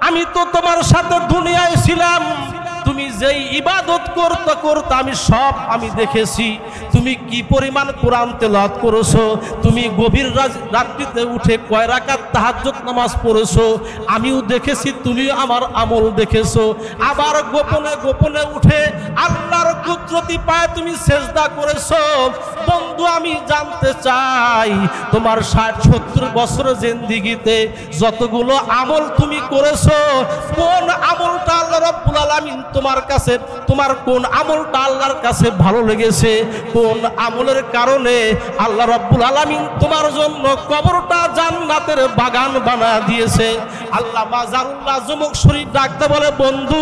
আমি তো তোমার সাথে দুনিয়ায় ছিলাম, তুমি যেই ইবাদত করতে করতে আমি দেখেছি। তুমি কি পরিমাণ কোরআন তেলাওয়াত করেছো, তুমি গভীর রাত্রিতে উঠে কয় রাকাত তাহাজ্জুদ নামাজ পড়েছো, আমিও দেখেছি, তুমি আমার আমল দেখেছো। আবার গোপনে গোপনে উঠে আল্লাহর কুদরতি পায়ে তুমি সেজদা করেছো। বন্ধু, আমি জানতে চাই তোমার 60-70 বছরের জিন্দেগিতে যতগুলো আমল তুমি করেছো, কোন আমলটা আল্লাহ রাব্বুল আলামিন তোমার কাছে, তোমার কোন আমলটা আল্লাহর কাছে ভালো লেগেছে, কোন আমলের কারণে আল্লাহ রাব্বুল আলামিন তোমার জন্য কবরটা জান্নাতের বাগান বানায় দিয়েছে। আল্লাহ মাজারুল্লাহ যুবক শরীফ ডাকতে বলে, বন্ধু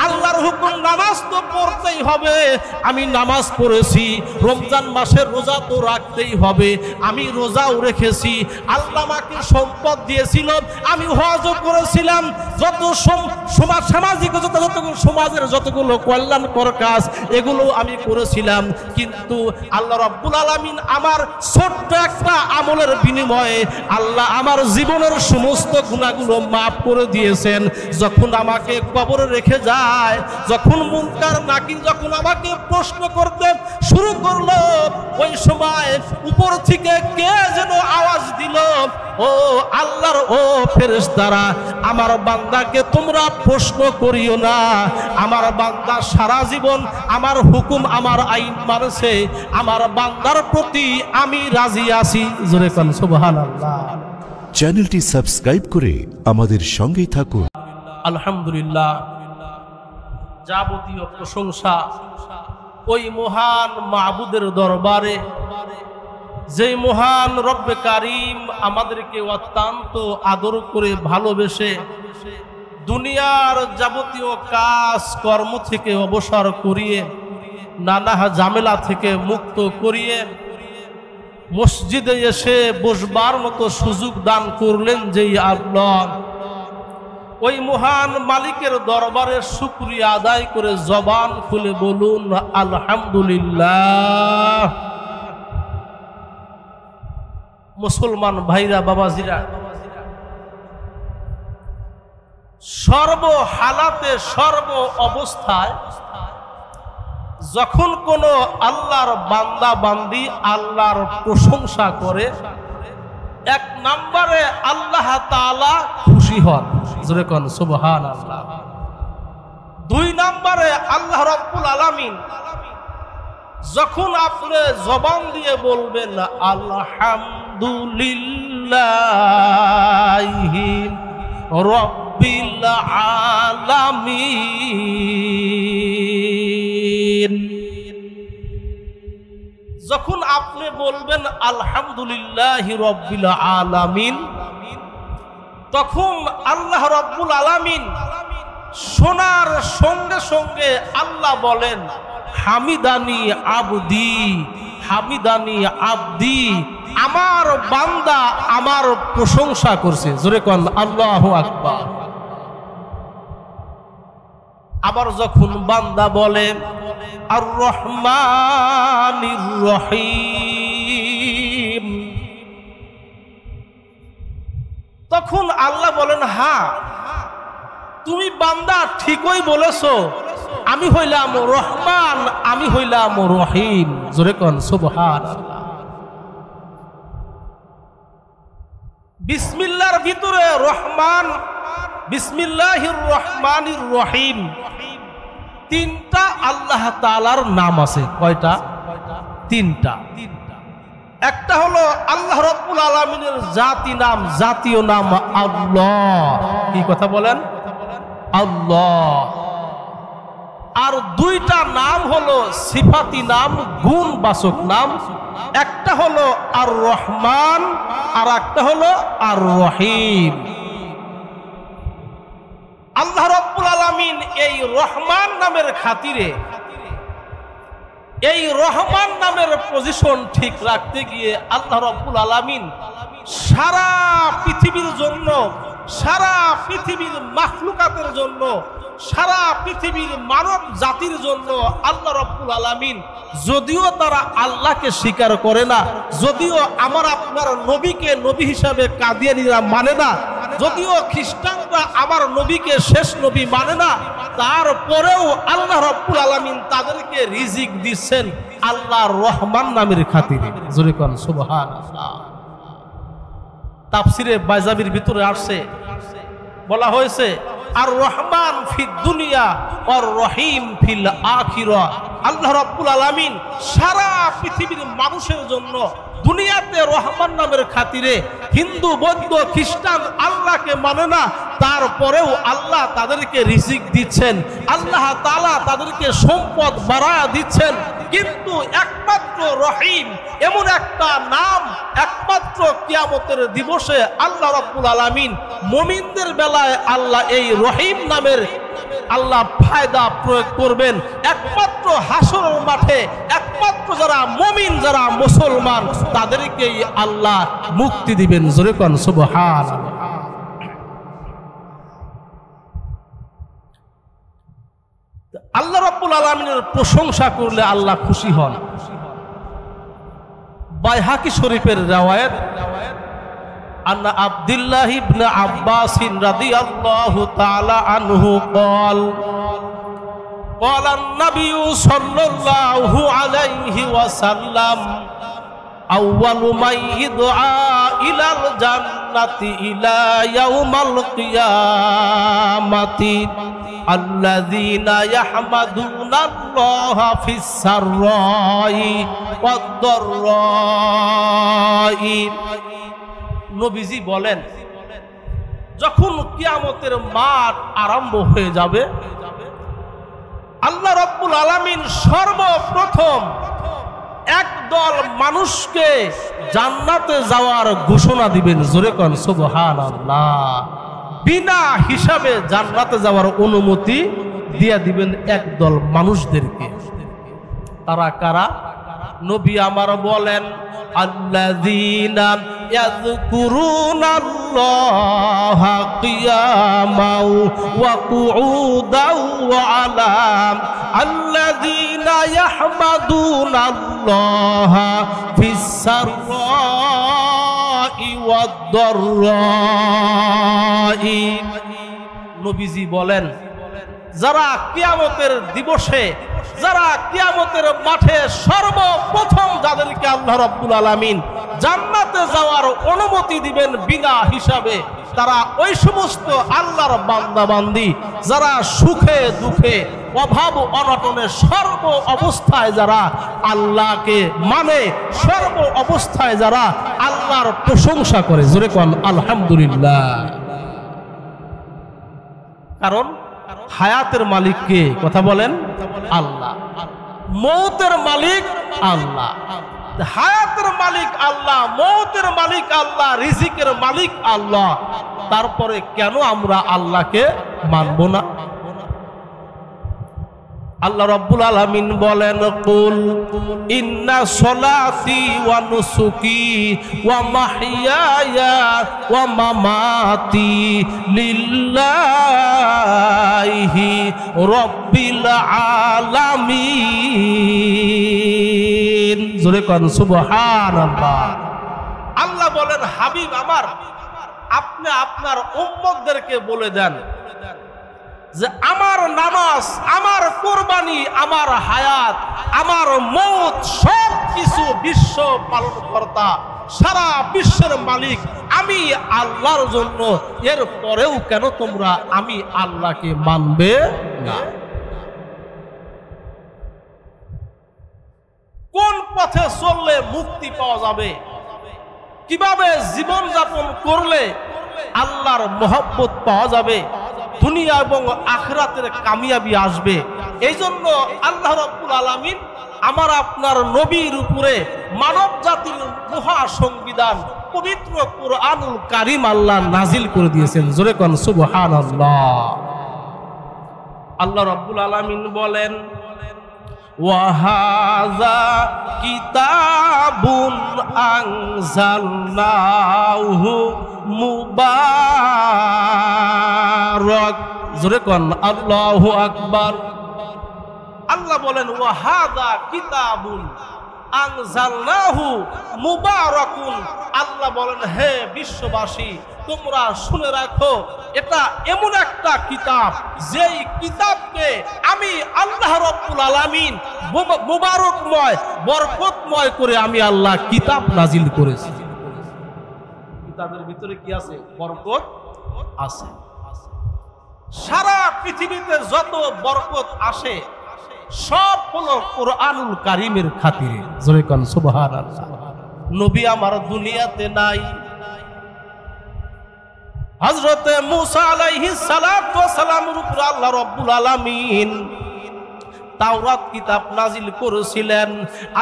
আল্লাহর হুকুম নামাজ তো পড়তেই হবে। আমি নামাজ পড়েছি, রমজান মাসের রোজা তো রাখতেই হবে, আমি রোজাও রেখেছি। আল্লাহ আমাকে সম্পদ দিয়েছিল, আমি হজও করেছিলাম। যত সামাজিক সমাজের যতগুলো কল্যাণকর কাজ এগুলো আমি করেছিলাম। কিন্তু আল্লাহ রাব্বুল আলামিন আমার ছোট্ট একটা আমলের বিনিময়ে আল্লাহ আমার জীবনের সমস্ত গুনাহগুলো মাফ করে দিয়েছেন। যখন আমাকে কবরে রেখে যায়, যখন মুনকার নাকির যখন আমাকে প্রশ্ন করতে শুরু করলো, ওই সময় উপর থেকে কে যেন আওয়াজ দিল, ও আল্লাহর ও ফেরেশতারা, আমার বান্দাকে তোমরা প্রশ্ন করিও না। আমার বান্দা সারা জীবন আমার হুকুম আমার আইন মানছে, আমার বান্দার প্রতি আমি রাজি আছি। জোরে কোন সুবহানাল্লাহ। চ্যানেলটি সাবস্ক্রাইব করে আমাদের সঙ্গেই থাকুন। আলহামদুলিল্লাহ, যাবতীয় প্রশংসা ওই মহান মাবুদের দরবারে, যে মহান রব্বে কারিম আমাদেরকে অত্যন্ত আদর করে ভালোবেসে দুনিয়ার যাবতীয় কাজ কর্ম থেকে অবসর করিয়ে, নানা ঝামেলা থেকে মুক্ত করিয়ে মসজিদে এসে বসবার মতো সুযোগ দান করলেন যেই আল্লাহ, ওই মহান মালিকের দরবারে শুকরিয়া আদায় করে জবান খুলে বলুন আলহামদুলিল্লাহ। মুসলমান ভাইরা, বাবাজিরা, সর্ব হালাতে সর্ব অবস্থায় যখন কোন আল্লাহর বান্দা বান্দি আল্লাহর প্রশংসা করে, এক নম্বরে আল্লাহ তাআলা খুশি হন। জোরে কোন সুবহানাল্লাহ। দুই নম্বরে আল্লাহ রাব্বুল আলামিন যখন আপনি জবান দিয়ে বলবেন আলহামদুলিল্লাহি রাব্বিল আলামিন, যখন আপনি বলবেন আলহামদুলিল্লাহি রাব্বিল আলামিন, তখন আল্লাহ রাব্বুল আলামিন শোনার সঙ্গে সঙ্গে আল্লাহ বলেন হামিদানি আবদি, হামিদানি আবদি, আমার বান্দা আমার প্রশংসা করছে। জোরে কোন আল্লাহু আকবার। আবার যখন বান্দা বলে আর রহমানির রহিম, তখন আল্লাহ বলেন হ্যাঁ, তুমি বান্দা ঠিকই বলেছো, আমি হইলাম রহমান, আমি হইলাম রহিম। জোরে কোন সুবহানাল্লাহ। বিসমিল্লাহর ভিতরে রহমান, বিসমিল্লাহির রহমানির রহিম, তিনটা আল্লাহ তাআলার নাম আছে। কয়টা? তিনটা। একটা হলো আল্লাহ রাব্বুল আলামিনের জাতি নাম, জাতীয় নাম আল্লাহ। কি কথা বলেন? আল্লাহ। আর দুইটা নাম হলো সিফাতি নাম, গুণবাচক নাম। একটা হলো আর রহমান, আর একটা হলো আর রহিম। আল্লাহ রাব্বুল আলামিন এই রহমান নামের খাতিরে, এই রহমান নামের পজিশন ঠিক রাখতে গিয়ে আল্লাহ রাব্বুল আলামিন সারা পৃথিবীর জন্য, সারা পৃথিবীর মাখলুকাতের জন্য, সারা পৃথিবীর মানব জাতির জন্য আল্লাহ রাব্বুল আলামিন, যদিও তারা আল্লাহকে স্বীকার করে না, যদিও আমার আপনার নবীকে নবী হিসাবে কাদিয়ানীরা মানে না, যদিও খ্রিস্টানরা আমার নবীকে শেষ নবী মানে না, তারপরেও আল্লাহ রাব্বুল আলামিন তাদেরকে রিজিক দিচ্ছেন আল্লাহ রহমান নামের খাতিরে। জোরে কোন সুবহানাল্লাহ। তাফসিরে বাইজাবির ভিতরে আসছে, বলা হয়েছে আর রহমান ফিদ দুনিয়া আর রহিম ফিল আখিরা। আল্লাহ রাব্বুল আলামিন সারা পৃথিবীর মানুষের জন্য দুনিয়াতে রহমান নামের খাতিরে, হিন্দু বৌদ্ধ খ্রিস্টান আল্লাহকে মানে না, তারপরেও আল্লাহ তাদেরকে রিজিক দিচ্ছেন, আল্লাহ তাআলা তাদেরকে সম্পদ বাড়ায়া দিচ্ছেন। কিন্তু একমাত্র রহিম এমন একটা নাম একমাত্র কিয়ামতের দিবসে আল্লাহ রাব্বুল আলামিন মুমিনদের বেলায় আল্লাহ এই রহিম নামের আল্লাহ ফায়দা প্রয়োগ করবেন। একমাত্র হাসরের মাঠে একমাত্র যারা মুমিন, যারা মুসলমান, তাদেরকেই আল্লাহ মুক্তি দিবেন। জোরে কোন সুবহানাল্লাহ। আল্লাহ রাব্বুল আলামিনের প্রশংসা করলে আল্লাহ খুশি হন। বাইহাকি শরীফের riwayat আন্না আব্দুল্লাহ ইবনে আব্বাস রাদিয়াল্লাহু তাআলা আনহু قال قال النبي صلى الله عليه وسلم أول من يدعى إلى الجنة إلى يوم القيامة الذين يحمدون الله في السراء والضراء। নবীজি বলেন, যখন কিয়ামতের মাঠ আরম্ভ হয়ে যাবে, আল্লাহ রাব্বুল আলামিন সর্বপ্রথম একদল মানুষকে জান্নাতে যাওয়ার ঘোষণা দিবেন। জোরে কোন সুবহানাল্লাহ। বিনা হিসাবে জান্নাতে যাওয়ার অনুমতি দিয়ে দিবেন একদল মানুষদেরকে। তারা কারা? নবী আমার বলেন, আল্লাযীনা ইয়াযকুরুনাল্লাহা কিয়ামান ওয়া কুউদান ওয়া আলা আল্লাযীনা ইয়াহমাদুনাল্লাহা ফিস সাররাই ওয়াদ দাররাই। নবীজি বলেন, যারা কিয়ামতের দিবসে, যারা কিয়ামতের মাঠে সর্বপ্রথম যাদেরকে আল্লাহ রাব্বুল আলামিন জান্নাতে যাওয়ার অনুমতি দিবেন বিনা হিসাবে, তারা ওই সমস্ত আল্লাহর বান্দা বান্দি যারা সুখে দুঃখে অভাব অনটনে সর্ব অবস্থায় যারা আল্লাহকে মানে, সর্ব অবস্থায় যারা আল্লাহর প্রশংসা করে। জোরে কোন আলহামদুলিল্লাহ। কারণ হায়াতের মালিক কে? কথা বলেন, আল্লাহ। মৌতের মালিক আল্লাহ। হায়াতের মালিক আল্লাহ, মৌতের মালিক আল্লাহ, রিজিকের মালিক আল্লাহ। তারপরে কেন আমরা আল্লাহকে মানব না? আল্লাহ রাব্বুল আলামিন বলেন, কুল ইন্না সলাতি ওয়া নুসুকি ওয়া মাহইয়ায়া ওয়া মামাতি লিল্লাহি রাব্বিল আলামিন। জোরে কোন সুবহানাল্লাহ। আল্লাহ বলেন, হাবিব আমার, আপনি আপনার উম্মতদেরকে বলে দেন যে আমার নামাজ, আমার কোরবানি, আমার হায়াত, আমার মৌত সব কিছু বিশ্ব পালনকর্তা, সারা বিশ্বের মালিক আমি আল্লাহর জন্য। এর পরেও কেন তোমরা আমি আল্লাহকে মানবে না? কোন পথে চললে মুক্তি পাওয়া যাবে? কিভাবে জীবন যাপন করলে আল্লাহর মহব্বত পাওয়া যাবে? দুনিয়া এবং আখিরাতের কামিয়াবি আসবে। এই জন্য আল্লাহ রাব্বুল আলামিন আমার আপনার নবীর উপরে মানব জাতির মহা সংবিধান পবিত্র কুরআনুল কারীম আল্লাহ নাজিল করে দিয়েছেন। জোরে কোন সুবহানাল্লাহ। আল্লাহ রাব্বুল আলামিন বলেন, ওয়া হাযা কিতাবুন আনজালনাহু মুবারাক। জোরে কোন আল্লাহু আকবার। আল্লাহ বলেন, ওয়া হাযা কিতাবুন, আনজালনাহু মুবারাকুন। আল্লাহ বলেন, হে বিশ্ববাসী, তোমরা শুনে রাখো, এটা এমন একটা কিতাব, যেই কিতাবকে আমি আল্লাহ রাব্বুল আলামিন মুবারকময়, বরকতময় করে আমি আল্লাহ কিতাব নাজিল করেছি। কিতাবের ভিতরে কি আছে? বরকত আছে। সারা পৃথিবীতে যত বরকত আসে সব হলো কোরআনুল কারীমের খাতিরে। জোরে কোন সুবহানাল্লাহ। নবী আমার দুনিয়াতে নাই। হযরতে মূসা আলাইহিস সালাতু ওয়াস সালামের উপর আল্লাহ রাব্বুল আলামিন তাওরাত কিতাব নাজিল করেছিলেন।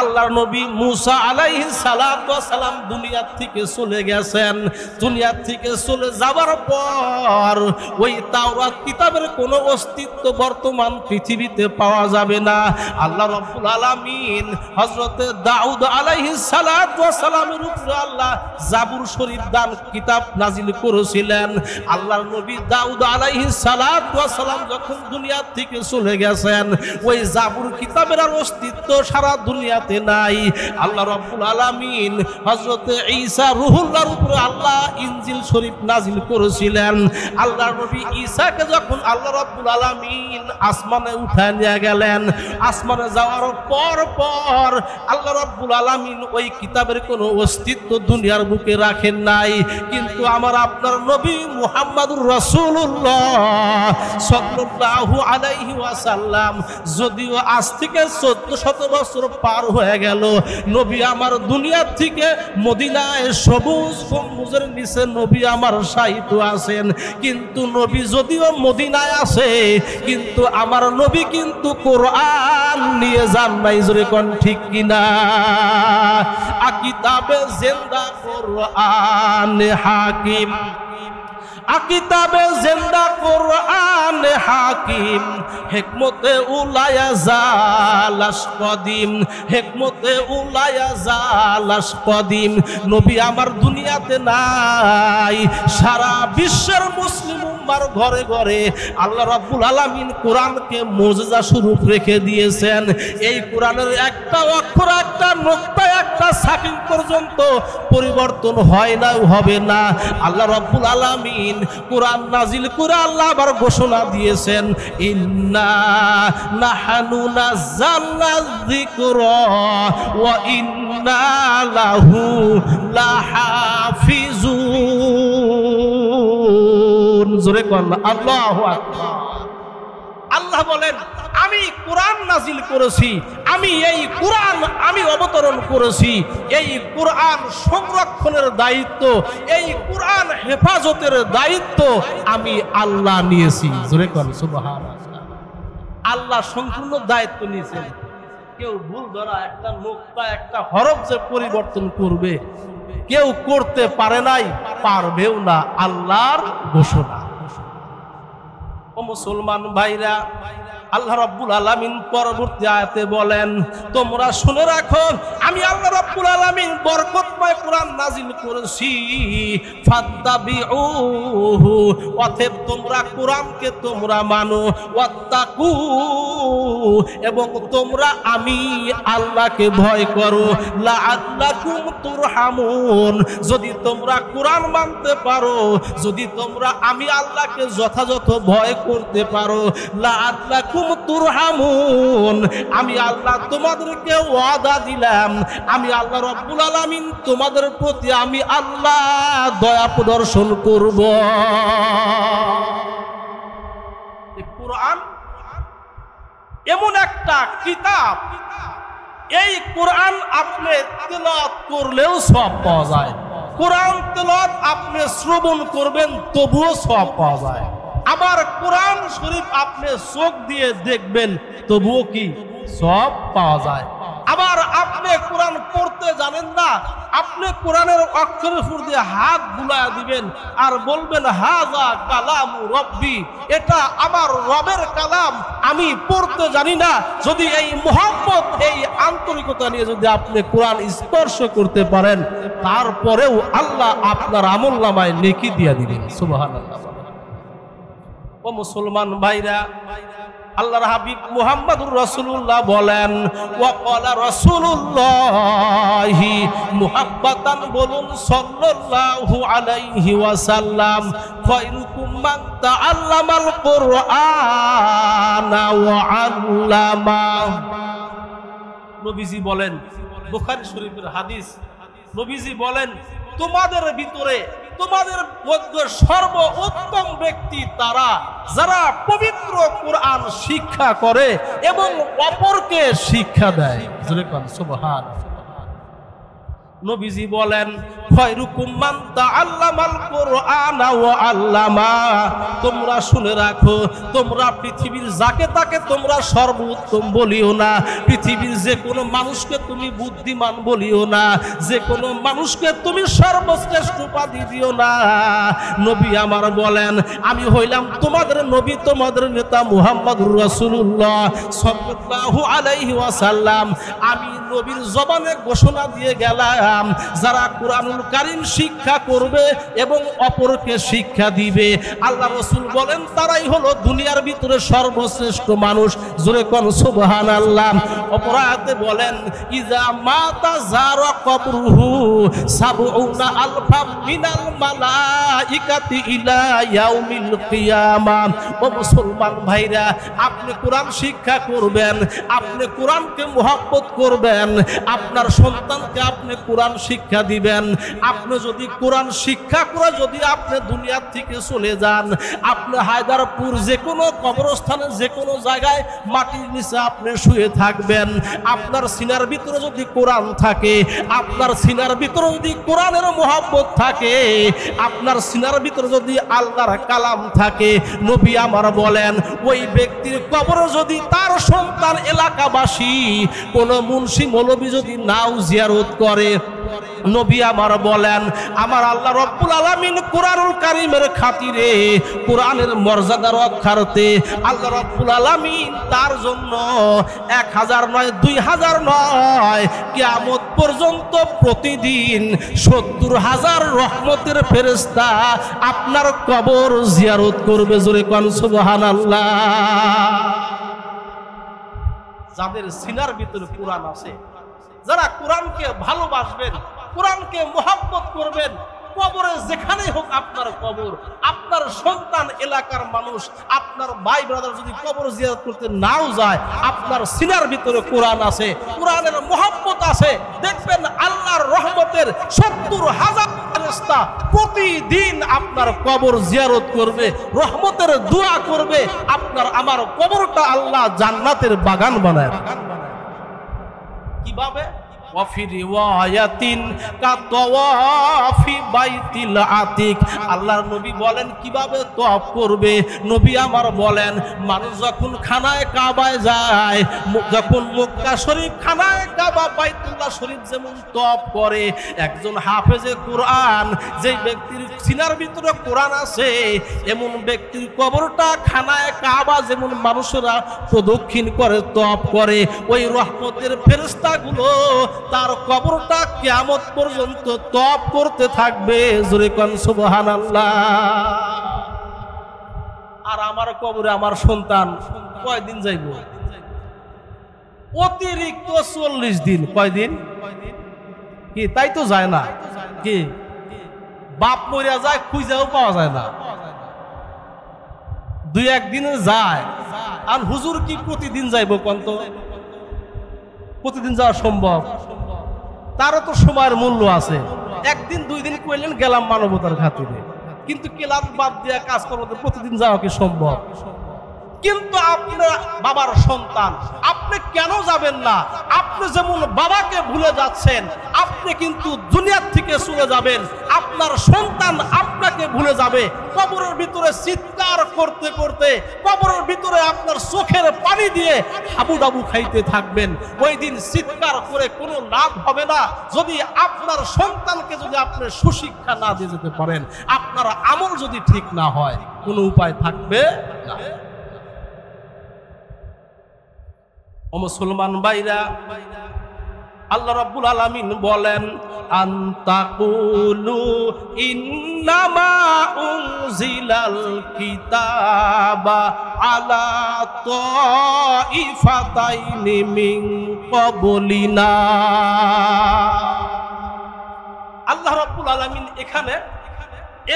আল্লাহর নবী মূসা আলাইহিস সালাতু ওয়াস সালাম দুনিয়া থেকে চলে গেছেন। দুনিয়া থেকে চলে যাবার পর ওই তাওরাত কিতাবের কোনো অস্তিত্ব বর্তমান পৃথিবীতে পাওয়া যাবে না। আল্লাহ রাব্বুল আলামিন হযরতে দাউদ আলাইহিস সালাতু ওয়াস সালামের উপর আল্লাহ জাবুর শরীফ দান কিতাব নাজিল করেছিলেন। আল্লাহর নবী দাউদ আলাইহিস সালাতু ওয়াস সালাম যখন দুনিয়া থেকে চলে গেছেন, ওই জাবুর কিতাবের আর অস্তিত্ব সারা দুনিয়াতে নাই। আল্লাহ রাব্বুল আলামিন হযরতে ঈসা রূহুল্লাহর উপরে আল্লাহ ইনজিল শরীফ নাজিল করেছিলেন। আল্লাহর নবী ঈসাকে যখন আল্লাহ রাব্বুল আলামিন আসমানে উঠায় নিয়ে গেলেন, আসমানে যাওয়ার পর আল্লাহ রাব্বুল আলামিন ওই কিতাবের কোনো অস্তিত্ব দুনিয়ার বুকে রাখেন নাই। কিন্তু আমার আপনার নবী মুহাম্মদুর রাসূলুল্লাহ সাল্লাল্লাহু আলাইহি ওয়াসাল্লাম যদিও আজ থেকে 1400 বছর পার হয়ে গেল, নবী আমার দুনিয়া থেকে মদিনায় সবুজ গম্বুজের নিচে নবী আমার শায়িত আছেন। কিন্তু নবী যদিও মদিনায় আছে, কিন্তু আমার নবী কিন্তু কোরআন নিয়ে যান নাই। জোরে কোন ঠিক কিনা? কিতাবে জিন্দা কোরআন হাকিম, কিতাবে জিন্দা কোরআন হাকিম, হিকমতে উলায়া জালাস কদিম, হিকমতে উলায়া জালাস কদিম। নবী আমার দুনিয়াতে নাই, সারা বিশ্বের মুসলিম উম্মার ঘরে ঘরে আল্লাহ রাব্বুল আলামিন কোরআনকে মুজিজা স্বরূপ রেখে দিয়েছেন। এই কোরআনের একটা অক্ষর, একটা নুকতা, একটা সাকিন পর্যন্ত পরিবর্তন হয় না, হবে না। আল্লাহ রাব্বুল আলামিন কোরআন নাজিল করে আল্লাহ আবার ঘোষণা দিয়েছেন, ইন্না নাহনু নাযালনা যিকরা ওয়া ইন্না লাহু লাহাফিজুন। জোরে কোন আল্লাহু আকবার। আল্লাহ বলেন, আমি কোরআন নাজিল করেছি, আমি এই কোরআন আমি অবতরণ করেছি। এই কোরআন সংরক্ষণের দায়িত্ব, এই কোরআন হেফাজতের দায়িত্ব আমি আল্লাহ নিয়েছি। জোরে কোন সুবহানাল্লাহ। আল্লাহ সম্পূর্ণ দায়িত্ব নিয়েছেন। কেউ ভুল ধরা একটা নুকতা, একটা হরফ যে পরিবর্তন করবে কেউ করতে পারে নাই, পারবেও না। আল্লাহর ঘোষণা। ও মুসলমান ভাইরা, আল্লাহ রাব্বুল আলামিন পরবর্তী আয়াতে বলেন, তোমরা শুনে রাখো, আমি আল্লাহ রাব্বুল আলামিন বরকতময় কোরআন নাজিল করেছি। ফাত্তাবিউহু, অতএব তোমরা কোরআনকে তোমরা মানো। ওয়াত্তাকু, এবং তোমরা আমি আল্লাহকে ভয় করো। লাআল্লাকুম তুরহামুন, যদি তোমরা কোরআন মানতে পারো, যদি তোমরা আমি আল্লাহকে যথাযথ ভয় করতে পারো, লাআল্লাকুম তুরহামুন, আমি আল্লাহ তোমাদেরকে ওয়াদা দিলাম, আমি আল্লাহ রাব্বুল আলামিন তোমাদের প্রতি আমি আল্লাহ দয়া প্রদর্শন করব। কোরআন এমন একটা কিতাব, এই কোরআন আপনি তেলাওয়াত করলেও সওয়াব পাওয়া যায়। কোরআন তেলাওয়াত আপনি শ্রবণ করবেন তবুও সওয়াব পাওয়া যায়। আবার কোরআন শরীফ আপনি চোখ দিয়ে দেখবেন তবুও কি সওয়াব পাওয়া যায়। আবার আপনি কোরআন পড়তে জানেন না, আপনি কোরআনের অক্ষরের উপর দিয়ে হাত বুলায়া দিবেন আর বলবেন, হাযা কালামু রব্বি, এটা আমার রবের কালাম, আমি পড়তে জানি না। যদি এই মুহাম্মদ, এই আন্তরিকতা নিয়ে যদি আপনি কোরআন স্পর্শ করতে পারেন, তারপরেও আল্লাহ আপনার আমলনামায় নেকি দিয়ে দিবেন। সুবহানাল্লাহ। ও মুসলমান ভাইরা, আল্লাহর হাবিব মুহাম্মদুর রাসূলুল্লাহ বলেন, ওয়াকালা রাসূলুল্লাহি মুহাব্বাতান বলুন সাল্লাল্লাহু আলাইহি ওয়াসাল্লাম, খায়রুকুম মান তাআল্লামাল কুরআনা ওয়া আল্লামা। নবীজি বলেন, বুখারী শরীফের হাদিস, নবীজি বলেন তোমাদের ভিতরে তোমাদের মধ্যে সর্বোত্তম ব্যক্তি তারা যারা পবিত্র কোরআন শিক্ষা করে এবং অপরকে শিক্ষা দেয়। সুবহানাল্লাহ। নবীজি বলেন, খায়রুকুম মান তাআল্লামাল কুরআনা ওয়া আল্লামা। তোমরা শুনে রাখো, তোমরা পৃথিবীর যাকে তাকে তোমরা সর্বোত্তম বলিও না, পৃথিবীর যে কোনো মানুষকে তুমি বুদ্ধিমান বলিও না, যে কোনো মানুষকে তুমি সর্বশ্রেষ্ঠ উপাধি দিও না। নবী আমার বলেন, আমি হইলাম তোমাদের নবী, তোমাদের নেতা মুহাম্মদুর রাসূলুল্লাহ সাল্লাল্লাহু আলাইহি ওয়াসাল্লাম। আমি নবীর জবানে ঘোষণা দিয়ে গেলাম, যারা কুরআনুল কারীম শিক্ষা করবে এবং অপরকে শিক্ষা দিবে, আল্লাহ রাসূল বলেন তারাই হলো দুনিয়ার ভিতরে সর্বশ্রেষ্ঠ মানুষ। জোরে কোন সুবহানাল্লাহ। অপরাতে বলেন, ইজা মাতা যারা কবরুহু সাবউনা আলফা মিনাল মালাইকাতি ইলা ইয়াউমিল কিয়ামা। ও মুসলমান ভাইরা, আপনি কোরআন শিক্ষা করবেন, আপনি কোরআনকে মুহাব্বত করবেন, আপনার সন্তানকে আপনি কোরআন শিক্ষা দিবেন। আপনি যদি কোরআন শিক্ষা করে যদি আপনি দুনিয়া থেকে চলে যান, আপনি হায়দারপুর যে কোনো কবরস্থানে যে কোনো জায়গায় মাটির নিচে আপনি শুয়ে থাকবেন, আপনার সিনার ভিতরে যদি কোরআন থাকে, আপনার সিনার ভিতরে যদি কোরআনের মুহাব্বত থাকে, আপনার সিনার ভিতরে যদি আল্লাহর কালাম থাকে, নবী আমার বলেন ওই ব্যক্তির কবরে যদি তার সন্তান এলাকাবাসী কোন মুন্সি মৌলবী যদি নাও জিয়ারত করে, নবী আমার বলেন আমার আল্লাহ রব্বুল আলামিন কোরআনুল কারীমের খাতিরে, কোরআনের মর্যাদা রক্ষার্থে আল্লাহ রব্বুল আলামিন তার জন্য 1000 নয় 2000 নয় কিয়ামত পর্যন্ত প্রতিদিন 70000 রহমতের ফেরেশতা আপনার কবর জিয়ারত করবে। জোরে কোন সুবহানাল্লাহ। যাদের সিনার ভিতরে কোরআন আছে, যারা কোরআনকে ভালোবাসবেন, কোরআনকে মুহাব্বত করবেন, কবরে যেখানেই হোক আপনার কবর, আপনার সন্তান এলাকার মানুষ, আপনার ভাই ব্রাদার যদি কবর জিয়ারত করতে নাও যায়, আপনার সিনার ভিতরে কোরআন আছে, কোরআনের মুহাব্বত আছে, দেখবেন আল্লাহর রহমতের 70000 ফেরেশতা প্রতিদিন আপনার কবর জিয়ারত করবে, রহমতের দোয়া করবে, আপনার আমার কবরটা আল্লাহ জান্নাতের বাগান বানায়। কিভাবে? ওয়াফি রিওয়ায়াতিন কাতাওয়াফি বাইতিল আতিক। আল্লাহর নবী বলেন কিভাবে তওয়াফ করবে। নবী আমার বলেন, মানুষ যখন খানায় কাবায় যায়, যখন মক্কা শরীফ খানায় কাবা বাইতুল্লাহ শরীফ যেমন তওয়াফ করে, একজন হাফেজে কোরআন যেই ব্যক্তির সিনার ভিতরে কোরআন আছে, এমন ব্যক্তির কবরটা খানায় কাবা যেমন মানুষেরা প্রদক্ষিণ করে তওয়াফ করে, ওই রহমতের ফেরেশতাগুলো তার কবরটা কিয়ামত পর্যন্ত তওয়াফ করতে থাকবে। জোরে কোন সুবহানাল্লাহ। আর আমার কবরে আমার সন্তান কয়দিন যাইব? অতিরিক্ত 40 দিন। কয়দিন? কি তাই তো যায় না? কি বাপ মরিয়া যায়, খুঁজাও পাওয়া যায় না, 2-1 দিনে যায়। আর হুজুর কি প্রতিদিন যাইব? কোন তো প্রতিদিন যাওয়া সম্ভব? তারও তো সময়ের মূল্য আছে। 1 দিন 2 দিন কইলেন গেলাম মানবতার খাতিরে, কিন্তু ক্লাস বাদ দিয়া কাজ করতে প্রতিদিন যাওয়া কি সম্ভব? কিন্তু আপনার বাবার সন্তান, আপনি কেন যাবেন না? আপনি যেমন বাবাকে ভুলে যাচ্ছেন, আপনি কিন্তু দুনিয়া থেকে চলে যাবেন, আপনার সন্তান আপনাকে ভুলে যাবে। কবরের ভিতরে চিৎকার করতে করতে, কবরের ভিতরে আপনার চোখের পানি দিয়ে হাবুডাবু খাইতে থাকবেন। ওই দিন চিৎকার করে কোনো লাভ হবে না যদি আপনার সন্তানকে যদি আপনি সুশিক্ষা না দিয়ে যেতে পারেন, আপনার আমল যদি ঠিক না হয়, কোনো উপায় থাকবে না। ও মুসলমান ভাইরা, আল্লাহ রাব্বুল আলামিন বলেন, আনতাকুলু ইন্নামা উনজিলাল কিতাবা আলা তাইফাতাইনি মিন ক্বাবলিনা। আল্লাহ রাব্বুল আলামিন এখানে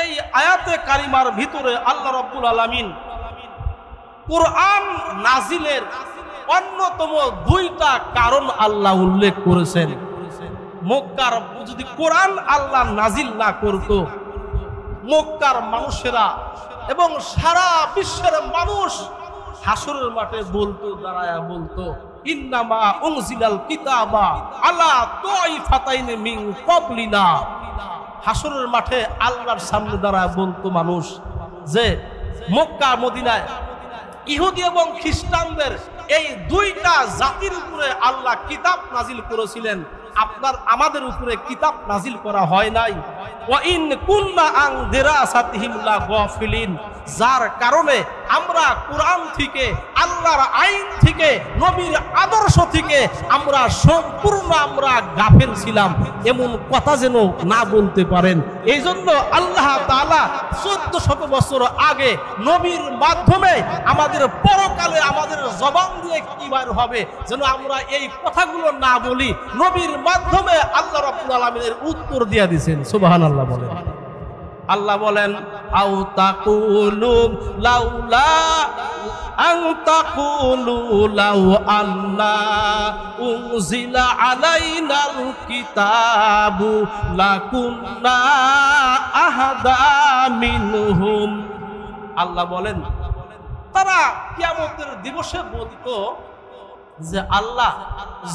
এই আয়াতে কারিমার ভিতরে আল্লাহ রাব্বুল আলামিন কোরআন নাজিলের অন্যতম দুইটা কারণ আল্লাহ উল্লেখ করেছেন। মক্কার যদি কোরআন আল্লাহ নাজিল না করত, মক্কার মানুষেরা এবং সারা বিশ্বের মানুষ হাসরের মাঠে বলতো, দাঁড়ায়া বলতো, ইন্নামা উনজিলাল কিতাবা আলা তাইফাতাইনি মিন ক্বাবলিনা। হাসরের মাঠে আল্লাহর সামনে দাঁড়ায় বলতো মানুষ যে মক্কা মদিনায় ইহুদি এবং খ্রিস্টানদের এই দুইটা জাতির উপরে আল্লাহ কিতাব নাজিল করেছিলেন, আমাদের উপরে কিতাব নাজিল করা হয় নাই। ওয়া ইন কুননা আন দিরাসাতিহিম লা গাফিলিন, যার কারণে আমরা কোরআন থেকে, আল্লাহর আইন থেকে, নবীর আদর্শ থেকে আমরা সম্পূর্ণ গাফেল ছিলাম, এমন কথা যেন না বলতে পারেন। এই জন্য আল্লাহ তাআলা 1400 বছর আগে নবীর মাধ্যমে আমাদের পরকালে আমাদের জবান দিয়ে কি বার হবে যেন আমরা এই কথাগুলো না বলি, নবীর মাধ্যমে আল্লাহ রাব্বুল আলামিনের উত্তর দিয়ে দিয়েছেন। সুবহানাল্লাহ বলেন। আল্লাহ বলেন আও তাকুলু লাউলা আন তাকুলু লাউ আন্না উনজিলা আলাইনাল কিতাবু লাকুন্না আহাদা মিনহুম। আল্লাহ বলেন তারা কিয়ামতের দিবসে বলতো যে আল্লাহ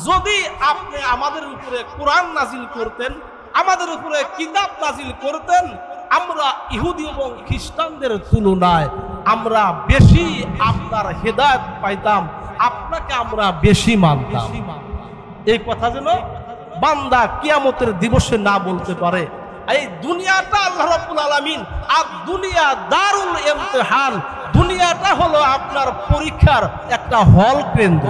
যদি আপনি আমাদের উপরে কোরআন নাজিল করতেন, আমাদের উপরে কিতাব নাজিল করতেন, আমরা ইহুদি এবং খ্রিস্টানদের তুলনায় আমরা বেশি আপনার হেদায়েত পাইতাম, আপনাকে আমরা বেশি মানতাম। এই কথা যেন বান্দা কিয়ামতের দিবসে না বলতে পারে। এই দুনিয়াটা আল্লাহ রাব্বুল আলামিন আর দুনিয়া দারুল ইমতিহান, দুনিয়াটা হলো আপনার পরীক্ষার একটা হল কেন্দ্র।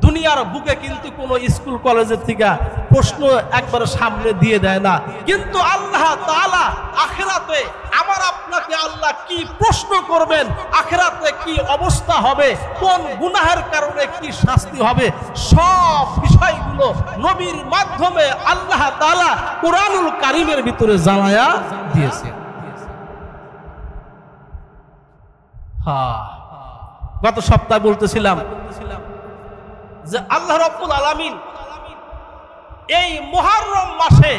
দুনিয়ার বুকে কিন্তু কোন স্কুল কলেজের থেকে প্রশ্ন একবার সামনে দিয়ে দেয় না, কিন্তু আল্লাহ তাআলা আখিরাতে আমার আপনাকে আল্লাহ কি প্রশ্ন করবেন, আখিরাতে কি অবস্থা হবে, কোন গুনাহের কারণে কি শাস্তি হবে, সব বিষয়গুলো নবীর মাধ্যমে আল্লাহ তাআলা কোরআনুল কারীমের ভিতরে জানায়া দিয়েছে। গত সপ্তাহে বলতেছিলাম যে আল্লাহ রাব্বুল আলামিন এই মুহররম মাসে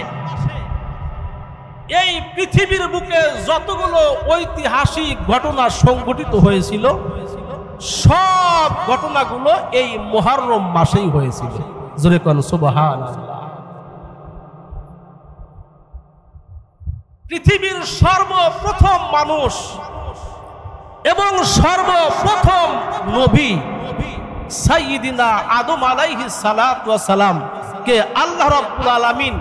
এই পৃথিবীর বুকে যতগুলো ঐতিহাসিক ঘটনা সংঘটিত হয়েছিল সব ঘটনাগুলো এই মুহররম মাসেই হয়েছিল। জোরে কোন সুবহানাল্লাহ। পৃথিবীর সর্বপ্রথম মানুষ এবং সর্বপ্রথম নবী সাইয়্যিদিনা আদম আলাইহিস সালাতু ওয়াস সালাম কে আল্লাহ রাব্বুল আলামিন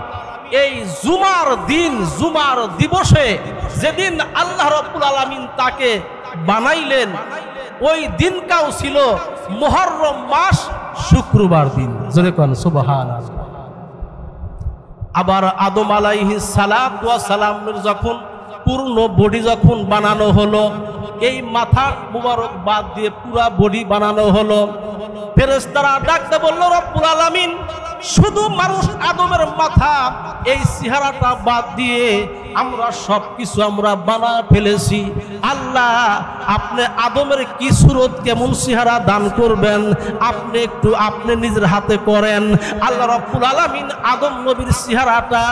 এই জুমার দিন, জুমার দিবসে যেদিন আল্লাহ রাব্বুল আলামিন তাকে বানাইলেন, ওই দিনটাও ছিল মুহররম মাস, শুক্রবার দিন। জোরে কোন সুবহানাল্লাহ। আবার আদম আলাইহিস সালাতু ওয়াস সালামের যখন পূর্ণ বডি যখন বানানো হলো, এই মাথা মুবারক বাদ দিয়ে পুরা বডি বানানো হলো, ফেরেশতারা ডাকতে বলল রব্বুল আলামিন শুধু মানুষ আদমের মাথা এই চেহারাটা বাদ দিয়ে আমরা সবকিছু আমরা বানা ফেলেছি, আল্লাহ আপনি আদমের কি সুরত কেমন চেহারা দান করবেন আপনি একটু আপনি নিজের হাতে করেন। আল্লাহ রব্বুল আলামিন আদম নবীর চেহারাটা,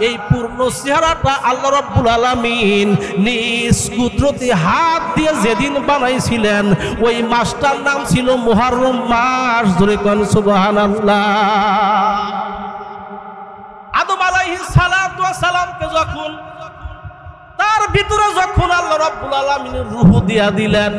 এই পূর্ণ চেহারাটা আল্লাহ রব্বুল আলামিন নিজ কুদরতি হাত দিয়ে যেদিন বানাইছিলেন ওই মাসটার নাম ছিল মুহররম মাস। ধরে কোন সুবহানাল্লাহ। আদম আলাইহিস সালাতু ওয়াস সালামকে যখন তার ভিতরে যখন আল্লাহ রাব্বুল আলামিনের রূহ দিয়া দিলেন,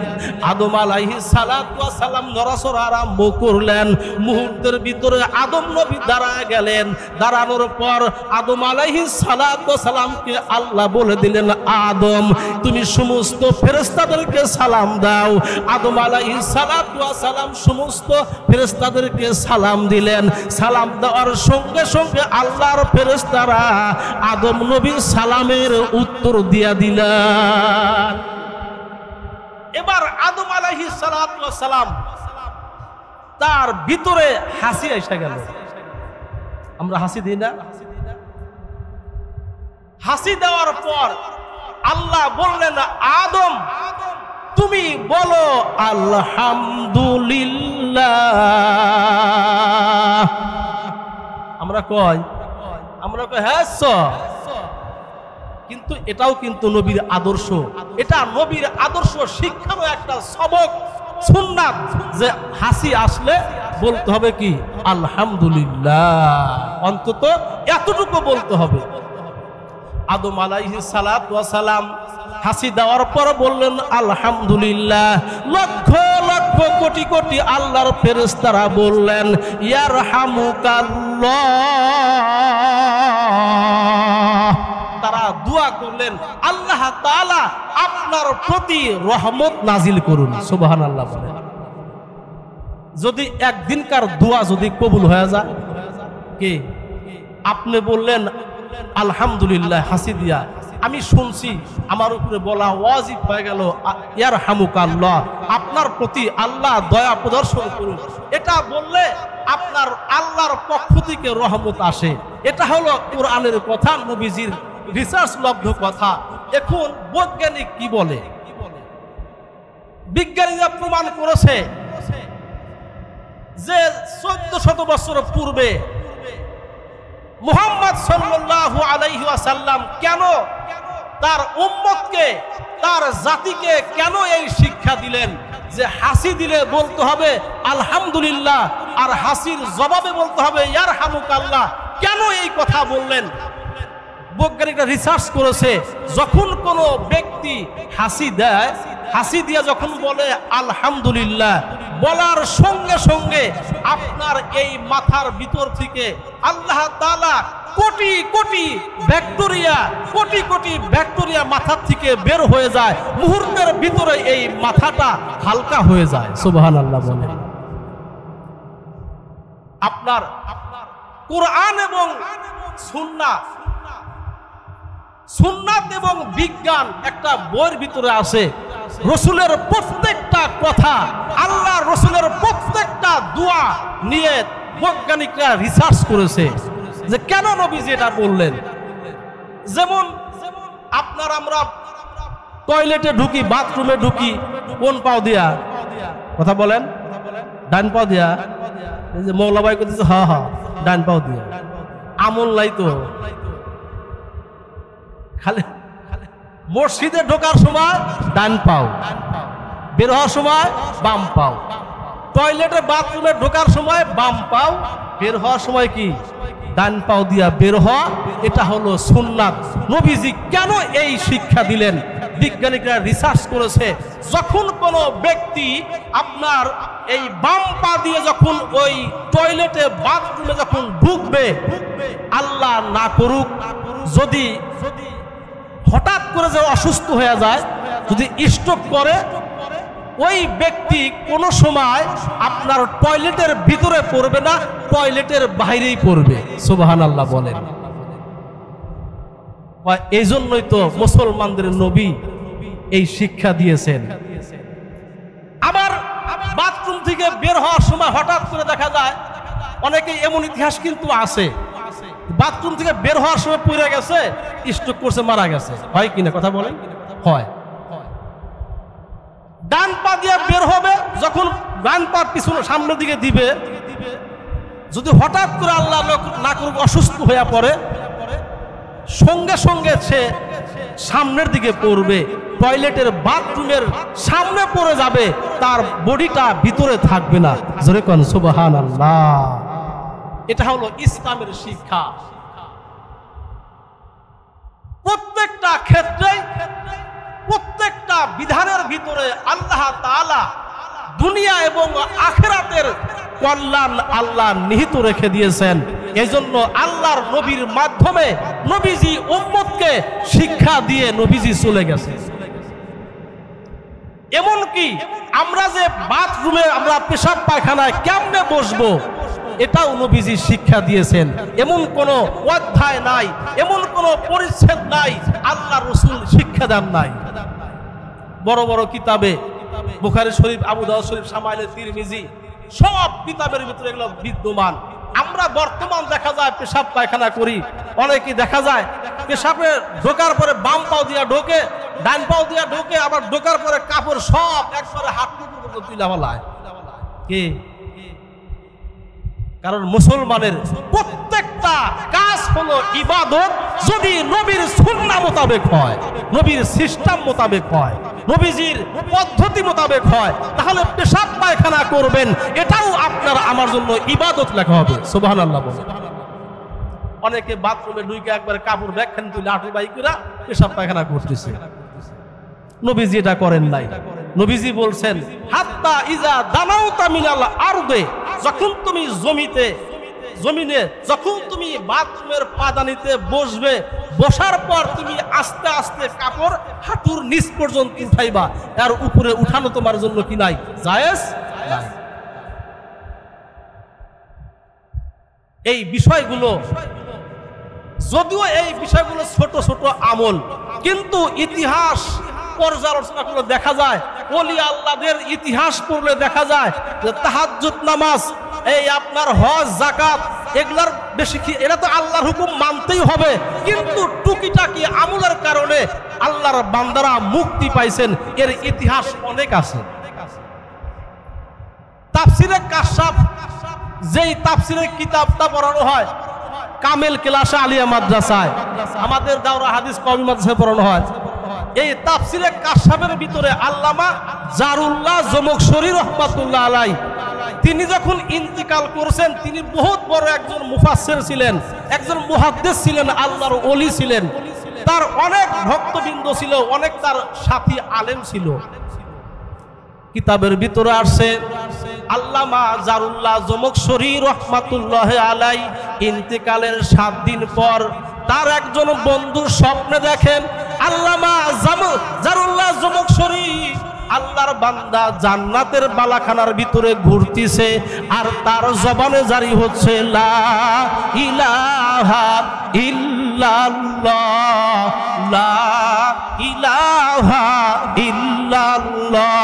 আদম আলাইহিস সালাতু ওয়াস সালাম নড়াচড়া আরম্ভ করলেন। মুহূর্তের ভিতরে আদম নবী দাঁড়ায় গেলেন। দাঁড়ানোর পর আদম আলাইহিস সালাতু ওয়াস সালামকে আল্লাহ বলে দিলেন, আদম তুমি সমস্ত ফেরেশতাদেরকে সালাম দাও। আদম আলাইহিস সালাতু ওয়াস সালাম সমস্ত ফেরেশতাদেরকে সালাম দিলেন। সালাম দেওয়ার সঙ্গে সঙ্গে আল্লাহর ফেরেশতারা আদম নবীর সালামের উত্তর দিয়া দিলেন। এবার আদম আলাইহিস সালাতু ওয়াস সালাম তার ভিতরে হাসি এসে গেল। আমরা হাসি দিই না? হাসি দেওয়ার পর আল্লাহ বললেন, আদম তুমি বলো আলহামদুলিল্লাহ। আমরা কই হ্যাঁ, কিন্তু এটাও কিন্তু নবীর আদর্শ, এটা নবীর আদর্শ শিক্ষারও একটা সবক সুন্নাত, যে হাসি আসলে বলতে হবে কি আলহামদুলিল্লাহ, অন্তত এতটুকু বলতে হবে। আদম আলাইহিস সালাতু ওয়াস সালাম হাসি দেওয়ার পর বললেন আলহামদুলিল্লাহ। লক্ষ লক্ষ কোটি কোটি আল্লাহর ফেরেশতারা বললেন ইয়ারহামুকাল্লাহ। তারা দোয়া করলেন আল্লাহ তাআলা আপনার প্রতি রহমত নাজিল করুন। সুবহানাল্লাহ বলেন। যদি একদিনকার দোয়া যদি কবুল হয়ে যায়, কে আপনি বললেন আলহামদুলিল্লাহ হাসি দিয়া, আমি শুনছি, আমার উপরে বলা ওয়াজিব হয়ে গেল ইয়ারহামুকাল্লাহ, আপনার প্রতি আল্লাহ দয়া প্রদর্শন করুন। এটা বললে আপনার আল্লাহর পক্ষ থেকে রহমত আসে। এটা হলো কোরআনের কথা, নবীজির রিসার্চ লব্ধ কথা। এখন বৈজ্ঞানিক কি বলে? বিজ্ঞানীরা প্রমাণ করেছে যে 1400 বছর পূর্বে মুহাম্মদ সাল্লাল্লাহু আলাইহি ওয়াসাল্লাম কেন তার উম্মতকে, তার জাতিকে কেন এই শিক্ষা দিলেন যে হাসি দিলে বলতে হবে আলহামদুলিল্লাহ, আর হাসির জবাবে বলতে হবে ইয়ারহামুকাল্লাহ। কেন এই কথা বললেন? বৈজ্ঞানিকরা রিসার্চ করেছে, যখন কোনো ব্যক্তি হাসি দেয়, হাসি দিয়ে যখন বলে আলহামদুলিল্লাহ, বলার সঙ্গে সঙ্গে আপনার এই মাথার ভিতর থেকে আল্লাহ তাআলা কোটি কোটি ব্যাকটেরিয়া মাথার থেকে বের হয়ে যায়, মুহূর্তের ভিতরে এই মাথাটা হালকা হয়ে যায়। সুবহানাল্লাহ বলেন। আপনার কোরআন এবং সুন্নাত এবং বিজ্ঞান একটা বইয়ের ভিতরে আছে। রসুলের প্রত্যেকটা কথা, আল্লাহ রসুলের প্রত্যেকটা দোয়া নিয়ে বৈজ্ঞানিকরা রিসার্চ করেছে যে কেন নবীজি এটা বললেন। যেমন আপনার আমরা টয়লেটে ঢুকি, বাথরুমে ঢুকি কোন পাও দিয়া? কথা বলেন, ডান পাও দিয়া। এই যে মৌলা ভাই করতেছে হ্যাঁ হ্যাঁ ডান পাও দিয়া, আমল নাই তো। খালি মসজিদে ঢোকার সময় ডান পাও, বের হওয়ার সময় বাম পাও। টয়লেটে বাথরুমে ঢোকার সময় বাম পাও, বের হওয়ার সময় কি ডান পাও দিয়া বের হওয়া। এটা হলো সুন্নাত। নবীজি কেন এই শিক্ষা দিলেন? বিজ্ঞানীরা রিসার্চ করেছে, যখন কোনো ব্যক্তি আপনার এই বাম পা দিয়ে যখন ওই টয়লেটে বাথরুমে যখন ঢুকবে, আল্লাহ না করুক যদি হঠাৎ করে যে অসুস্থ হয়ে যায়, যদি স্ট্রোক করে, ওই ব্যক্তি কোনো সময় আপনার টয়লেটের ভিতরে পড়বে না, টয়লেটের বাইরেই পড়বে। সুবহানাল্লাহ বলেন। এই জন্যই তো মুসলমানদের নবী এই শিক্ষা দিয়েছেন। আবার বাথরুম থেকে বের হওয়ার সময় হঠাৎ করে দেখা যায়, অনেকে এমন ইতিহাস কিন্তু আছে, বাথরুম থেকে বের হওয়ার সময় পড়ে গেছে, স্ট্রোক করছে, মারা গেছে। হয় কিনা কথা বলেন? হয়। ডান পা দিয়ে বের হবে, যখন ডান পা পিছনে সামনের দিকে দিবে, যদি হঠাৎ করে আল্লাহ না করুক অসুস্থ হয়ে পড়ে, সঙ্গে সঙ্গে সে সামনের দিকে পড়বে, টয়লেটের বাথরুমের সামনে পড়ে যাবে, তার বডিটা ভিতরে থাকবে না। জোরে কোন সুবহানাল্লাহ। এটা হলো ইসলামের শিক্ষা। প্রত্যেকটা ক্ষেত্রে, প্রত্যেকটা বিধানের ভিতরে আল্লাহ তাআলা দুনিয়া এবং আখিরাতের কল্যাণ আল্লাহ নিহিত রেখে দিয়েছেন। এজন্য আল্লাহর নবীর মাধ্যমে নবীজি উম্মতকে শিক্ষা দিয়ে নবীজি চলে গেছে। এমনকি আমরা যে বাথরুমে আমরা পেশাব পায়খানায় কেমনে বসবো, এটাও নবীজি শিক্ষা দিয়েছেন। এমন কোনো অধ্যায় নাই, এমন কোনো পরিচ্ছেদ নাই আল্লাহ রসুল শিক্ষা দেন নাই। বড় বড় কিতাবে বুখারী শরীফ, আবু দাউদ শরীফ, শামাইলে তিরমিজি, সব কিতাবের ভিতরে এগুলো বিদ্যমান। আমরা বর্তমান দেখা যায় পেশাব পায়খানা করি, অনেকেই দেখা যায় পেশাবে ঢোকার পরে বাম পাও দিয়া ঢোকে, ডান পাও দিয়া ঢোকে, আবার ঢোকার পরে কাপড় সব একবারে হাঁটু পর্যন্ত তুলে ফেলায়। কে? কারণ মুসলমানের প্রত্যেকটা কাজ হলো ইবাদত যদি নবীর সুন্নাহ মোতাবেক হয়, নবীর সিস্টেম মোতাবেক হয়, নবীজির পদ্ধতি মোতাবেক হয়, তাহলে পেশাব পায়খানা করবেন, এটাও আপনার আমার জন্য ইবাদত লেখা হবে। সুবহানাল্লাহ বলে। অনেকে বাথরুমে ঢুকে একবারে কাপড় ব্যাখ্যান তুলে লাঠি বাইকেরা পেশাব পায়খানা করতেছে। নবীজি এটা করেন নাই। নবীজি বলছেন হাত্তা ইজা দানাউতা মিনাল আরদে, যখন তুমি জমিনে যখন তুমি বাথরুমের পাদানিতে বসবে, বসার পর তুমি আস্তে আস্তে কাপড় হাঁটুর নিচ পর্যন্ত উঠাইবা, এর উপরে উঠানো তোমার জন্য কি নাই? জায়েজ নাই। এই বিষয়গুলো, যদিও এই বিষয়গুলো ছোট ছোট আমল, কিন্তু ইতিহাস পর্যালোচনা করলে দেখা যায়, ওলি আল্লাহদের ইতিহাস পড়লে দেখা যায় যে তাহাজ্জুদ নামাজ, এই আপনার হজ, যাকাত, এগুলার বেশি, এরা তো আল্লাহর হুকুম মানতেই হবে, কিন্তু টুকিটাকি আমলের কারণে আল্লাহর বান্দারা মুক্তি পাইছেন, এর ইতিহাস অনেক আছে। তাফসিরে কাশফ, যেই তাফসিরের কিতাবটা পড়ানো হয় কামেল ক্লাসে আলিয়া মাদ্রাসায়, আমাদের দাওরা হাদিস কওমি মাদ্রাসায় পড়ানো হয়, এই তাফসিরে কাশফের ভিতরে আল্লামা জারুল্লাহ জমখশরী রাহমাতুল্লাহ আলাইহি, তিনি যখন ইন্তিকাল করেছেন, তিনি বহুত বড় একজন মুফাসসির ছিলেন, একজন মুহাদ্দিস ছিলেন, আল্লাহর ওলি ছিলেন, তার অনেক ভক্তবৃন্দ ছিল, অনেক তার সাথী আলেম ছিল। কিতাবের ভিতরে আসছে আল্লামা জারুল্লাহ জমখশরী রাহমাতুল্লাহ আলাইহি ইন্তিকালের 7 দিন পর তার একজন বন্ধু স্বপ্নে দেখেন আল্লামা জারুল্লাহ জমখশরী, আল্লাহর বান্দা জান্নাতের বালাখানার ভিতরে ঘুরতেছে, আর তার জবানে জারি হচ্ছে লা ইলাহা ইল্লাল্লাহ, লা ইলাহা ইল্লাল্লাহ।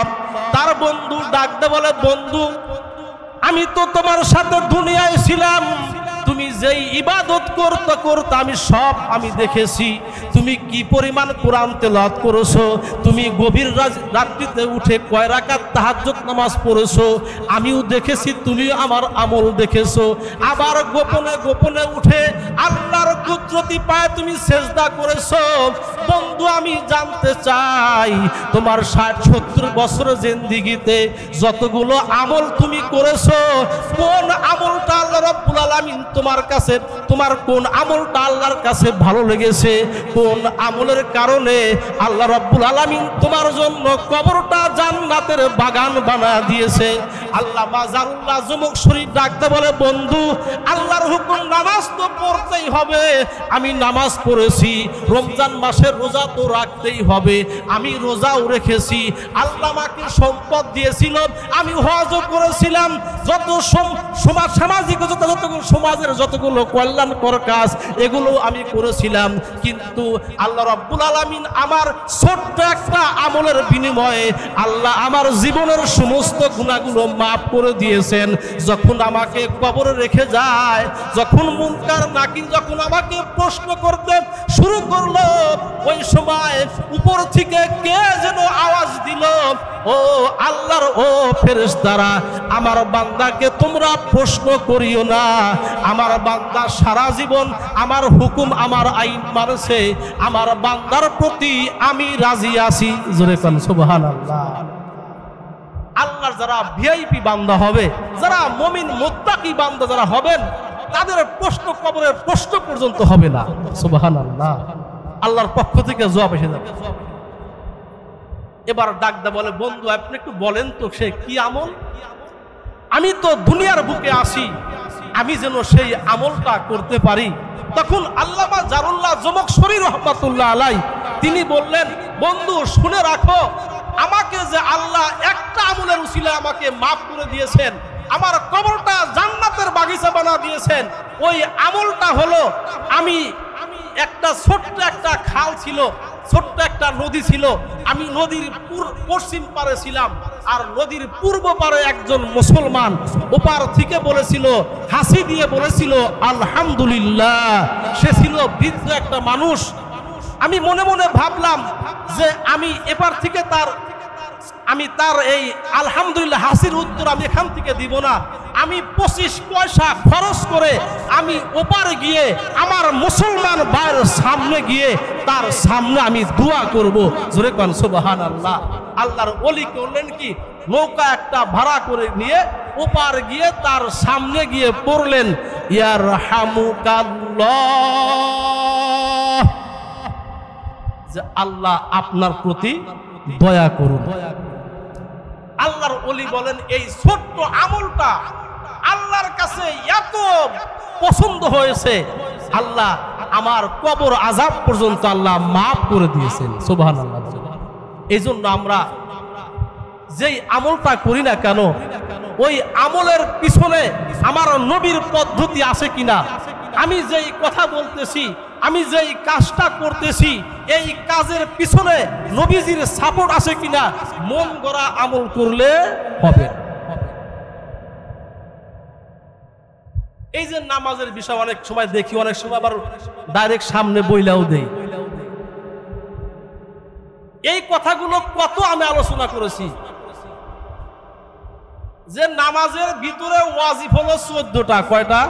তার বন্ধু ডাকতে বলে, বন্ধু আমি তো তোমার সাথে দুনিয়ায় ছিলাম, তুমি যেই ইবাদত করতে করতে আমি দেখেছি, তুমি কি পরিমাণ কোরআন তেলাওয়াত করেছো, তুমি গভীর রাত্রিতে উঠে কয় রাকাত তাহাজ্জুদ নামাজ পড়েছো, আমিও দেখেছি, তুমি আমার আমল দেখেছো, আবার গোপনে গোপনে উঠে আল্লাহর কুদরতি পায়ে তুমি সেজদা করেছো। বন্ধু আমি জানতে চাই, তোমার 60-70 বছরের জিন্দেগিতে যতগুলো আমল তুমি করেছো, কোন আমলটা আল্লাহ রাব্বুল আলামিন তোমার কাছে, তোমার কোন আমলটা আল্লাহর কাছে ভালো লেগেছে, কোন আমলের কারণে আল্লাহ রাব্বুল আলামিন তোমার জন্য কবরটা জান্নাতের বাগান বানায় দিয়েছে। আল্লামা জারুল্লাহ জমখশরী ডাকতে বলে, বন্ধু আল্লাহর হুকুম নামাজ তো পড়তেই হবে, আমি নামাজ পড়েছি, রমজান মাসের রোজা তো রাখতেই হবে, আমি রোজাও রেখেছি, আল্লাহ আমাকে সম্পদ দিয়েছিল, আমি হজও করেছিলাম, যত সামাজিক সমাজের যতগুলো কল্যাণকর কাজ এগুলো আমি করেছিলাম, কিন্তু আল্লাহ রাব্বুল আলামিন আমার ছোট্ট একটা আমলের বিনিময়ে আল্লাহ আমার জীবনের সমস্ত গুনাহগুলো মাফ করে দিয়েছেন। যখন আমাকে কবরে রেখে যায়, যখন মুনকার নাকির যখন আমাকে প্রশ্ন করতে শুরু করলো, ওই সময় উপর থেকে কে যেন আওয়াজ দিল, ও আল্লাহর ও ফেরেশতারা, আমার বান্দাকে তোমরা প্রশ্ন করিও না, আমার বান্দা সারা জীবন আমার হুকুম আমার আইন মানছে, আমার বান্দার প্রতি আমি রাজি আছি। জোরে কোন সুবহানাল্লাহ। আল্লাহর যারা ভিআইপি বান্দা হবে, যারা মুমিন মুত্তাকি বান্দা যারা হবেন, তাদের প্রশ্ন কবরের প্রশ্ন পর্যন্ত হবে না। সুবহানাল্লাহ। আল্লাহর পক্ষ থেকে জবাব এসে যাবে। এবার ডাকদা বলে, বন্ধু আপনি একটু বলেন তো সে কি আমল, আমি তো দুনিয়ার বুকে আসি, আমি যেন সেই আমলটা করতে পারি। তখন আল্লামা জারুল্লাহ জমখশরী রাহমাতুল্লাহ আলাইহি তিনি বললেন, বন্ধু শুনে রাখো, আমাকে যে আল্লাহ একটা আমলের উসিলায় আমাকে মাফ করে দিয়েছেন, আমার কবরটা জান্নাতের বাগিচা বানিয়ে দিয়েছেন, ওই আমলটা হলো আমি একটা ছোট্ট একটা খাল ছিল, ছোট্ট একটা নদী ছিল, আমি নদীর পশ্চিম পারে ছিলাম, আর নদীর পূর্ব পারে একজন মুসলমান ওপার থেকে বলেছিল, হাসি দিয়ে বলেছিল আলহামদুলিল্লাহ। সে ছিল বৃদ্ধ একটা মানুষ। আমি মনে মনে ভাবলাম যে আমি এপার থেকে তার এই আলহামদুলিল্লাহ হাসির উত্তর আমি এখান থেকে দিব না, আমি 25 পয়সা খরচ করে আমি ওপারে গিয়ে আমার মুসলমান ভাইয়ের সামনে গিয়ে তার সামনে আমি দোয়া করব। জোরে কোন সুবহানাল্লাহ। আল্লাহর ওলি করলেন কি, নৌকা একটা ভাড়া করে নিয়ে ওপার গিয়ে তার সামনে গিয়ে পড়লেন ইয়ারহামুকাল্লাহ, যে আল্লাহ আপনার প্রতি দয়া করুন। আল্লাহর ওলি বলেন এই ছোট্ট আমলটা আল্লাহর কাছে এত পছন্দ হয়েছে, আল্লাহ আমার কবর আযাব পর্যন্ত আল্লাহ মাফ করে দিয়েছেন। সুবহানাল্লাহ। এই জন্য আমরা যেই আমলটা করি না কেন, ওই আমলের পিছনে আমার নবীর পদ্ধতি আছে কিনা, আমি যেই কথা বলতেছি, আমি যেই কাজটা করতেছি, এই কাজের পিছনে নবীজির সাপোর্ট আছে কিনা, মন গড়া আমল করলে হবে। এই যে নামাজের বিষয় অনেক সময় দেখি, অনেক সময় আবার ডাইরেক্ট সামনে বইলাও দেই। এই কথাগুলো কত আমি আলোচনা করেছি যে নামাজের ভিতরে ওয়াজিব হলো 14টা। কয়টা?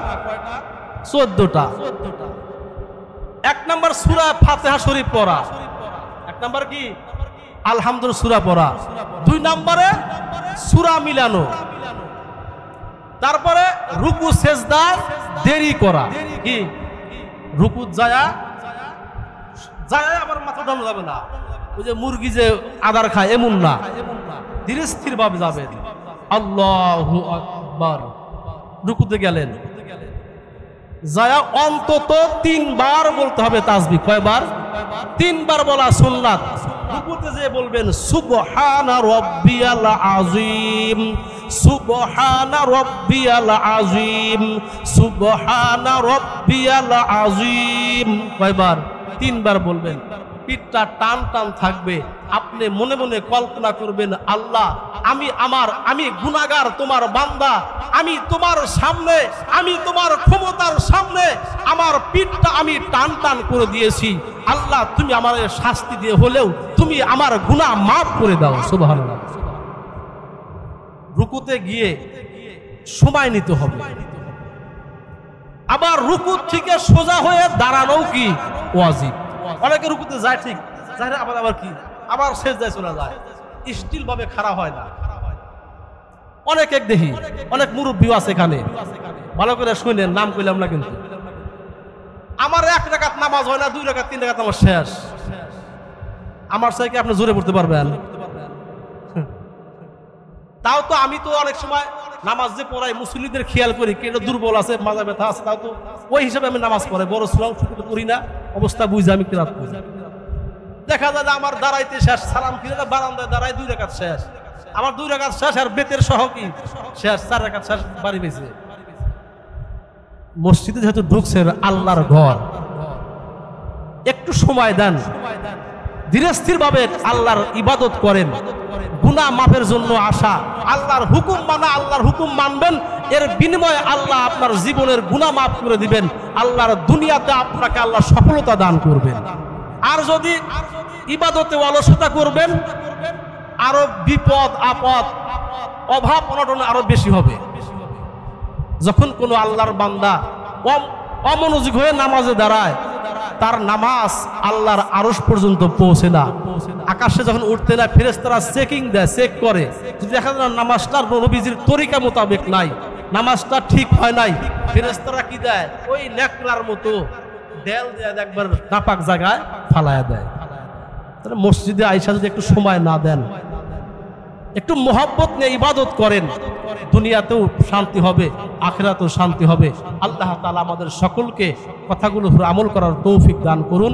14টা। 1 নম্বর সূরা ফাতিহা শরীফ পড়া, 1 নম্বর কি আলহামদুলিল্লাহ সূরা পড়া, 2 নম্বরে সূরা মিলানো, তারপরে রুকু সেজদায় দেরি করা। কি রুকু যায় আবার মাথা ডানো যাবে না, ওই যে মুরগি যে আদার খায় এমন না, ধীরে স্থির ভাবে যাবেন। আল্লাহু আকবার। রুকুতে গেলেন, যায় অন্তত 3 বার বলতে হবে তাসবিহ। কয়বার? 3 বার বলা সুন্নাত। রুকুতে যে বলবেন সুবহানা রাব্বিয়াল আযীম, সুবহানা রাব্বিয়াল আযীম, সুবহানা রাব্বিয়াল আযীম। কয়বার? 3 বার বলবেন। পিঠটা টান টান থাকবে, আপনি মনে মনে কল্পনা করবেন আল্লাহ আমি গুনাহগার তোমার বান্দা, আমি তোমার সামনে, আমি তোমার ক্ষমতার সামনে আমার পিঠটা আমি টান টান করে দিয়েছি, আল্লাহ তুমি আমার শাস্তি দিয়ে হলেও তুমি আমার গুনাহ মাফ করে দাও। সুবহানাল্লাহ। রুকুতে গিয়ে সময় নিতে হবে। আবার রুকু থেকে সোজা হয়ে দাঁড়ানো কি ওয়াজিব। অনেকে রুকুতে যায়, ঠিক যায় না, আবার কি আবার সেজদায় চলে যায়, স্টিল ভাবে খাড়া হয় না। অনেক দেখি, অনেক মুরব্বী আছে এখানে, ভালো করে শুনেন, নাম কইলাম না কিন্তু, আমার 1 রাকাত নামাজ হয় না, 2 রাকাত 3 রাকাত আমার শেষ। আমার চাই কি আপনি জোরে পড়তে পারবেন? তাও তো আমি তো অনেক সময় নামাজ যে পড়াই মুসল্লিদের খেয়াল করি, কেউ দুর্বল আছে, মাজা ব্যথা আছে, তাও তো ওই হিসাবে আমি নামাজ পড়াই। বড় সুরাও শুরু করি না, অবস্থা বুঝে আমি কিরাত করি। দেখা যায় আমার দাঁড়াইতে শেষ, সালাম ফিরে বারান্দায় দাঁড়াই 2 রাকাত শেষ, আমার 2 রাকাত শেষ আর বেতের সহ কি শেষ, 4 রাকাত শেষ, বাড়ি পেয়েছে। মসজিদে যেহেতু ঢুকছেন, আল্লাহর ঘর, একটু সময় দেন, ধীরে স্থির ভাবে আল্লাহর ইবাদত করেন, গুনাহ মাফের জন্য আসা, আল্লাহর হুকুম মানা, আল্লাহর হুকুম মানবেন, এর বিনিময়ে আল্লাহ আপনার জীবনের গুনাহ মাফ করে দিবেন, আল্লাহর দুনিয়াতে আপনাকে আল্লাহ সফলতা দান করবেন। আর যদি ইবাদতে অলসতা করবেন, আরো বিপদ আপদ অভাব অনটন আরো বেশি হবে। যখন কোনো আল্লাহর বান্দা অমনোযোগ হয়ে নামাজে দাঁড়ায়, তার নামাজ আল্লাহর আরশ পর্যন্ত পৌঁছে না। আকাশে যখন উঠতে না, ফেরেশতারা চেকিং দেয়, চেক করে, যদি দেখা যায় নামাজটার নবীজির তরিকা মোতাবেক নাই, নামাজটা ঠিক হয় নাই, ফেরেশতারা কি দেয়, ওই লেকড়ার মতো দেল দেয়, একবার নাপাক জায়গায় ফালায়া দেয়। তাহলে মসজিদে আইসা যদি একটু সময় না দেন, একটু মোহাব্বত নিয়ে ইবাদত করেন, দুনিয়াতেও শান্তি হবে, আখিরাতেও শান্তি হবে। আল্লাহ তাআলা আমাদের সকলকে কথাগুলো আমল করার তৌফিক দান করুন।